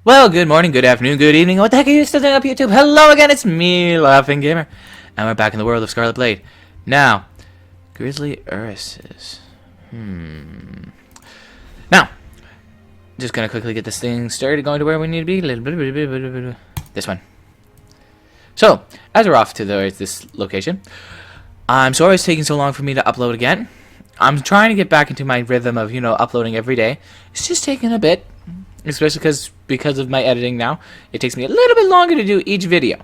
Well, good morning, good afternoon, good evening. What the heck are you still doing up YouTube? Hello again, it's me, LaughingGamer. And we're back in the world of ScarletBlade. Now, Grizzly Urises. Now, just gonna quickly get this thing started, going to where we need to be. This one. So, as we're off to this location, I'm sorry it's taking so long for me to upload again. I'm trying to get back into my rhythm of, uploading every day. It's just taking a bit. Especially because of my editing now, it takes me a little bit longer to do each video.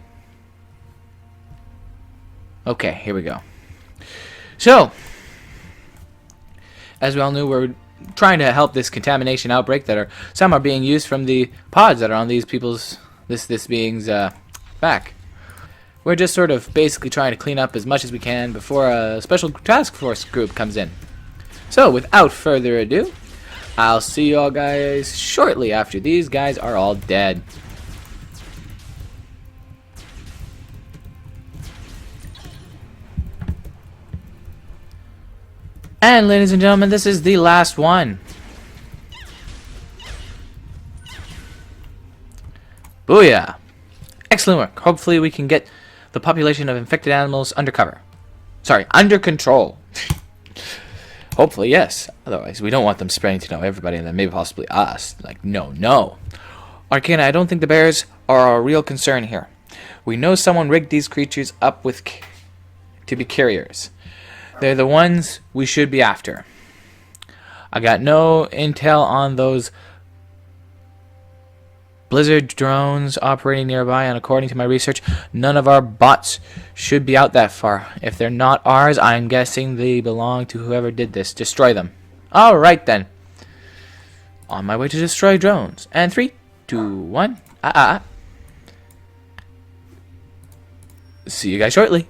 Okay, here we go. So, as we all knew, we're trying to help this contamination outbreak some are being used from the pods that are on these people's this being's back. We're just sort of basically trying to clean up as much as we can before a special task force group comes in. So, without further ado, I'll see you all guys shortly after these guys are all dead. And ladies and gentlemen, this is the last one. Booyah! Excellent work. Hopefully we can get the population of infected animals under control. Hopefully, yes. Otherwise, we don't want them spreading to everybody and then maybe possibly us. No. Arcana, I don't think the bears are a real concern here. We know someone rigged these creatures up to be carriers. They're the ones we should be after. I got no intel on those Blizzard drones operating nearby, and according to my research, none of our bots should be out that far. If they're not ours, I'm guessing they belong to whoever did this. Destroy them. Alright then. On my way to destroy drones. And 3, 2, 1. See you guys shortly.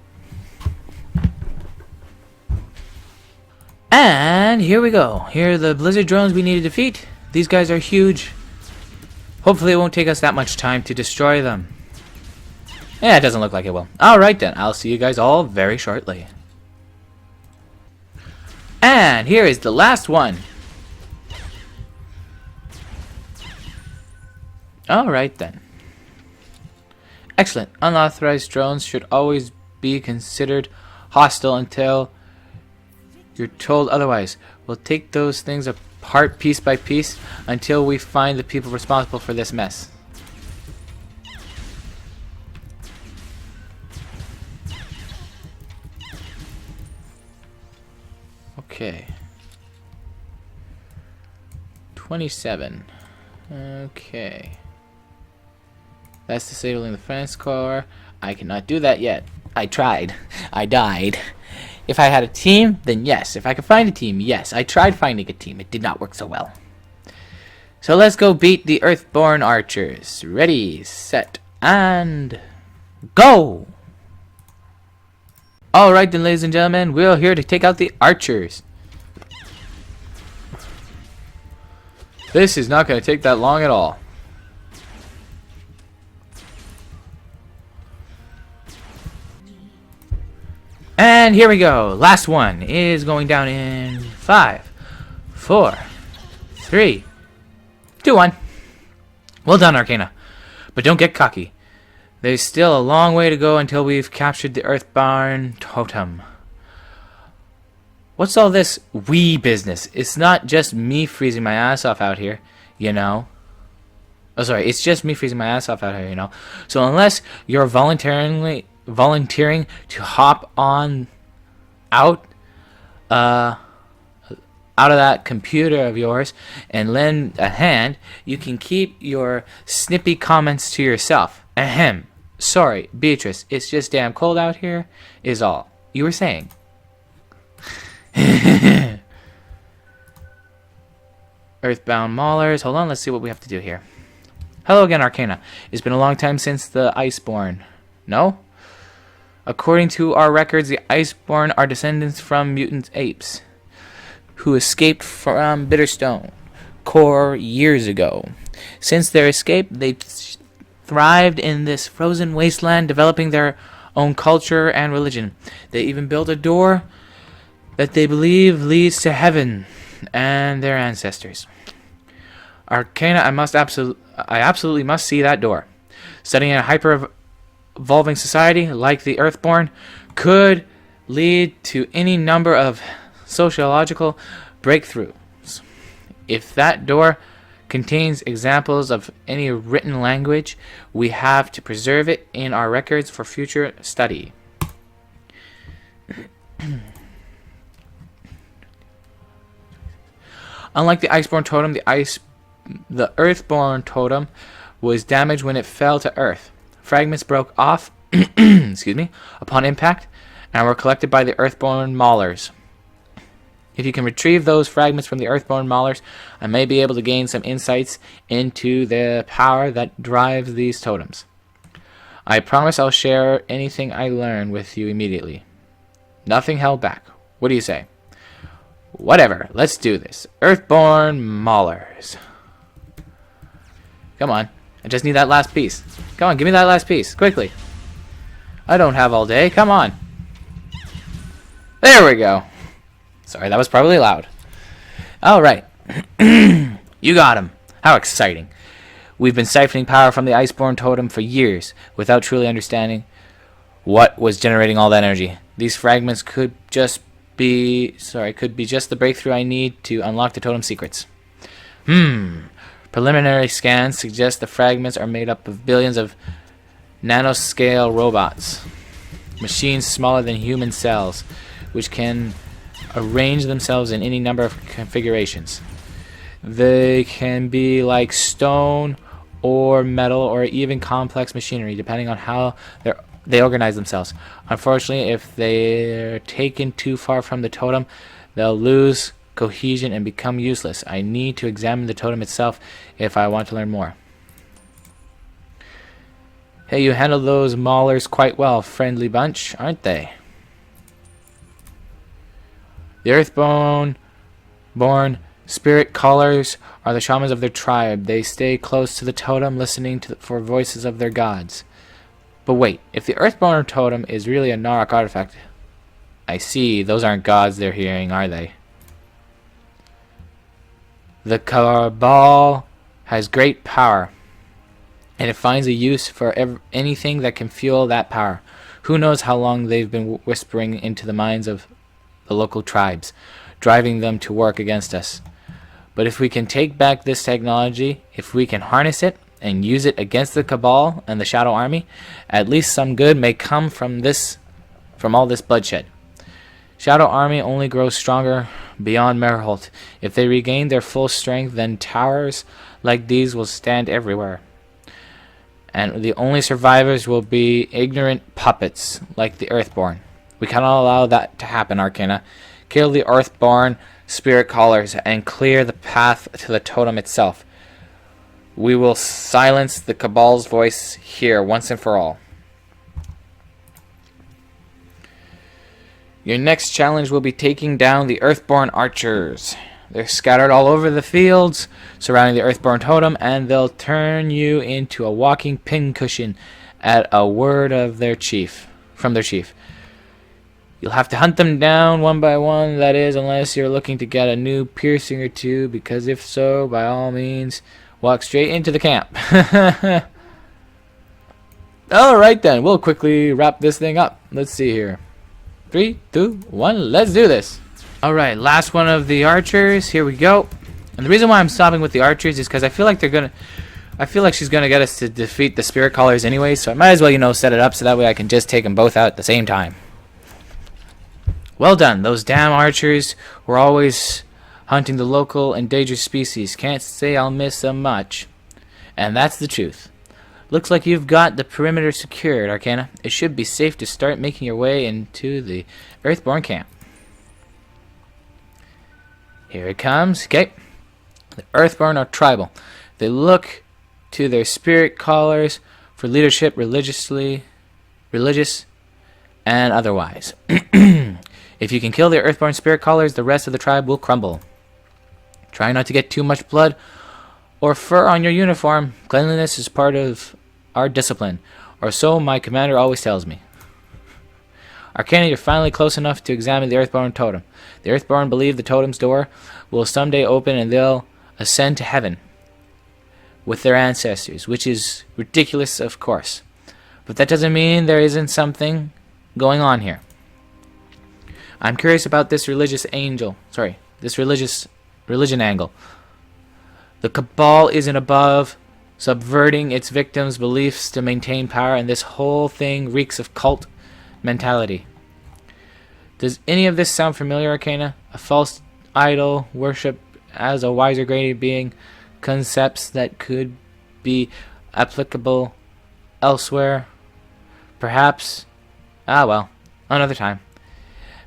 And here we go. Here are the Blizzard drones we need to defeat. These guys are huge. Hopefully it won't take us that much time to destroy them. Yeah, it doesn't look like it will. Alright then, I'll see you guys all very shortly. And here is the last one. Alright then. Excellent. Unauthorized drones should always be considered hostile until you're told otherwise. We'll take those things apart piece by piece until we find the people responsible for this mess. Okay. 27. Okay. That's disabling the fence core. I cannot do that yet. I tried. I died. If I had a team, then yes. If I could find a team, yes. I tried finding a team. It did not work so well. So let's go beat the Earthborn archers. Ready, set, and go! Alright then, ladies and gentlemen. We're here to take out the archers. This is not going to take that long at all. And here we go. Last one is going down in 5, 4, 3, 2, 1. Well done, Arcana. But don't get cocky. There's still a long way to go until we've captured the Earthborn totem. What's all this we business? It's not just me freezing my ass off out here, Oh, sorry. It's just me freezing my ass off out here, So unless you're volunteering to hop on out of that computer of yours and lend a hand, you can keep your snippy comments to yourself. Ahem. Sorry, Beatrice, it's just damn cold out here, is all. You were saying. Earthbound Maulers. Hold on, let's see what we have to do here. Hello again, Arcana. It's been a long time since the Iceborn. No? According to our records, the Iceborn are descendants from mutant apes who escaped from Bitterstone Core years ago. Since their escape, they thrived in this frozen wasteland, developing their own culture and religion. They even built a door that they believe leads to heaven and their ancestors. Arcana, I absolutely must see that door. Studying a hyper-evolving society like the Earthborn could lead to any number of sociological breakthroughs. If that door contains examples of any written language, we have to preserve it in our records for future study. Unlike the Iceborn totem, the Earthborn totem was damaged when it fell to Earth. Fragments broke off excuse me, upon impact and were collected by the Earthborn Maulers. If you can retrieve those fragments from the Earthborn Maulers, I may be able to gain some insights into the power that drives these totems. I promise I'll share anything I learn with you immediately. Nothing held back. What do you say? Whatever, let's do this. Earthborn Maulers. Come on, I just need that last piece. Come on, give me that last piece, quickly. I don't have all day, come on. There we go. Sorry, that was probably loud. Alright. You got him. How exciting. We've been siphoning power from the Iceborn totem for years without truly understanding what was generating all that energy. These fragments could just be just the breakthrough I need to unlock the totem secrets. Preliminary scans suggest the fragments are made up of billions of nanoscale robots, machines smaller than human cells, which can arrange themselves in any number of configurations. They can be like stone or metal or even complex machinery, depending on how they organize themselves. Unfortunately, if they're taken too far from the totem, they'll lose cohesion and become useless. I need to examine the totem itself if I want to learn more. Hey, you handled those maulers quite well, friendly bunch, aren't they? The Earthborn spirit callers are the shamans of their tribe. They stay close to the totem, listening for voices of their gods. But wait, if the Earthborn totem is really a Narok artifact, I see, those aren't gods they're hearing, are they? The Cabal has great power, and it finds a use for anything that can fuel that power. Who knows how long they've been whispering into the minds of the local tribes, driving them to work against us. But if we can take back this technology, if we can harness it and use it against the Cabal and the Shadow Army, at least some good may come from all this bloodshed. Shadow Army only grows stronger beyond Merholt. If they regain their full strength, then towers like these will stand everywhere. And the only survivors will be ignorant puppets like the Earthborn. We cannot allow that to happen, Arcana. Kill the Earthborn spirit callers and clear the path to the totem itself. We will silence the Cabal's voice here once and for all. Your next challenge will be taking down the Earthborn archers. They're scattered all over the fields surrounding the Earthborn totem, and they'll turn you into a walking pincushion at a word of from their chief. You'll have to hunt them down one by one, that is, unless you're looking to get a new piercing or two, because if so, by all means, walk straight into the camp. Alright then, we'll quickly wrap this thing up. Let's see here. 3, 2, 1, let's do this. Alright, last one of the archers. Here we go. And the reason why I'm stopping with the archers is because I feel like she's gonna get us to defeat the spirit callers anyway, so I might as well, set it up so that way I can just take them both out at the same time. Well done. Those damn archers were always hunting the local endangered species. Can't say I'll miss them much. And that's the truth. Looks like you've got the perimeter secured, Arcana. It should be safe to start making your way into the Earthborn camp. Here it comes. Okay. The Earthborn are tribal. They look to their spirit callers for leadership, religious and otherwise. If you can kill the Earthborn spirit callers, the rest of the tribe will crumble. Try not to get too much blood or fur on your uniform. Cleanliness is part of our discipline, or so my commander always tells me. Arcana, you're finally close enough to examine the Earthborn totem. The Earthborn believe the totem's door will someday open and they'll ascend to heaven. with their ancestors, which is ridiculous, of course. But that doesn't mean there isn't something going on here. I'm curious about this religion angle. The Cabal isn't above subverting its victims' beliefs to maintain power, and this whole thing reeks of cult mentality. Does any of this sound familiar, Arcana? A false idol worship as a wiser, greater being, concepts that could be applicable elsewhere? Perhaps. Well, another time.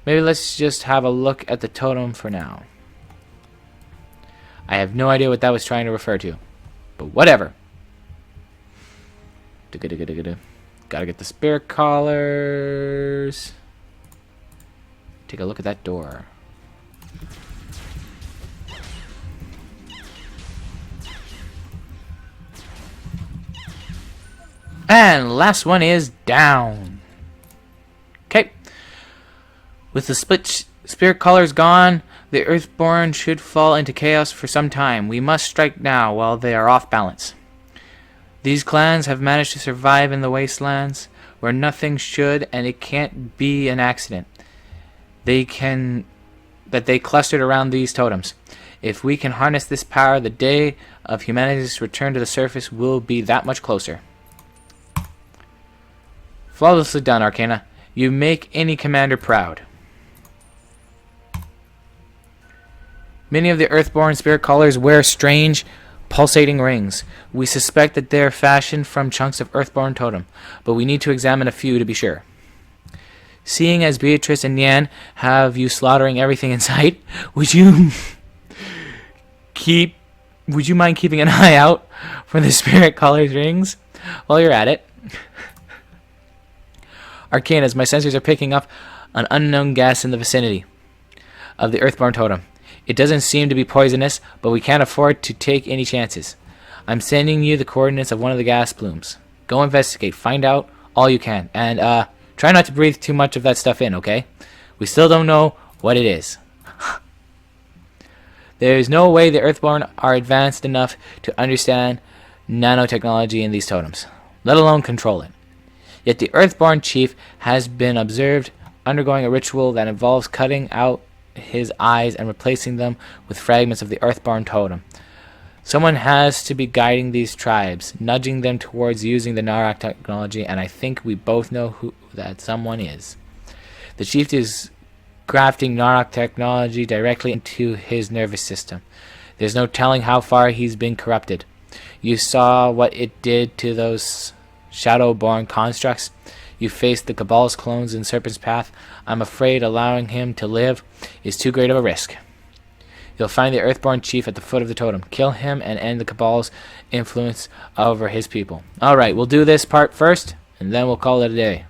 Maybe let's just have a look at the totem for now. I have no idea what that was trying to refer to, but whatever. Gotta get the spirit collars. Take a look at that door. And last one is down. Okay. With the split spirit collars gone, the Earthborn should fall into chaos for some time. We must strike now while they are off balance. These clans have managed to survive in the wastelands where nothing should, and it can't be an accident. They clustered around these totems. If we can harness this power, the day of humanity's return to the surface will be that much closer. Flawlessly done, Arcana. You make any commander proud. Many of the Earthborn spirit callers wear strange, pulsating rings. We suspect that they're fashioned from chunks of Earthborn totem, but we need to examine a few to be sure. Seeing as Beatrice and Nyan have you slaughtering everything in sight, would you mind keeping an eye out for the spirit caller's rings while you're at it? Arcanas, my sensors are picking up an unknown gas in the vicinity of the Earthborn totem. It doesn't seem to be poisonous, but we can't afford to take any chances. I'm sending you the coordinates of one of the gas plumes. Go investigate, find out all you can, and try not to breathe too much of that stuff in, okay? We still don't know what it is. There is no way the Earthborn are advanced enough to understand nanotechnology in these totems, let alone control it. Yet the Earthborn chief has been observed undergoing a ritual that involves cutting out his eyes and replacing them with fragments of the Earthborn totem. Someone has to be guiding these tribes, nudging them towards using the Narak technology, and I think we both know who that someone is. The chief is grafting Narak technology directly into his nervous system. There's no telling how far he's been corrupted. You saw what it did to those Shadowborn constructs. You faced the Cabal's clones in Serpent's Path. I'm afraid allowing him to live is too great of a risk. You'll find the Earthborn chief at the foot of the totem. Kill him and end the Cabal's influence over his people. Alright, we'll do this part first, and then we'll call it a day.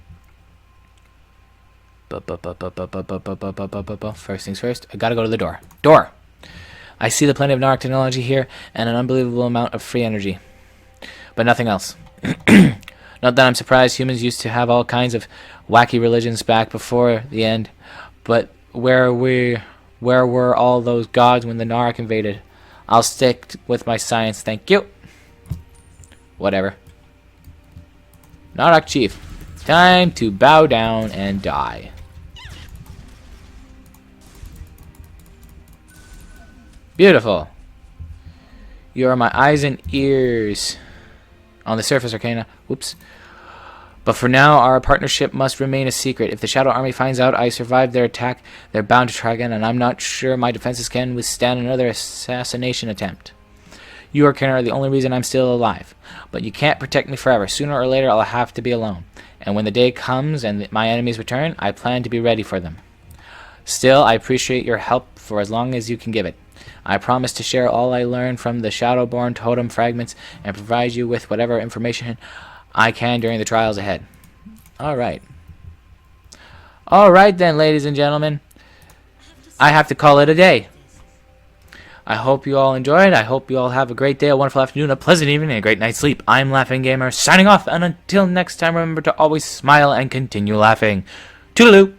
First things first, I gotta go to the door. Door! I see the plenty of Narak technology here, and an unbelievable amount of free energy. But nothing else. Not that I'm surprised, humans used to have all kinds of wacky religions back before the end, but where were all those gods when the Narak invaded? I'll stick with my science, thank you. Whatever. Narak chief, time to bow down and die. Beautiful. You are my eyes and ears. On the surface, Arcana. Whoops. But for now, our partnership must remain a secret. If the Shadow Army finds out I survived their attack, they're bound to try again, and I'm not sure my defenses can withstand another assassination attempt. You, Arcana, are the only reason I'm still alive. But you can't protect me forever. Sooner or later, I'll have to be alone. And when the day comes and my enemies return, I plan to be ready for them. Still, I appreciate your help for as long as you can give it. I promise to share all I learn from the Shadowborn totem fragments and provide you with whatever information I can during the trials ahead. Alright. Alright then, ladies and gentlemen. I have to call it a day. I hope you all enjoyed. I hope you all have a great day, a wonderful afternoon, a pleasant evening, and a great night's sleep. I'm LaughingGamer, signing off, and until next time, remember to always smile and continue laughing. Toodaloo!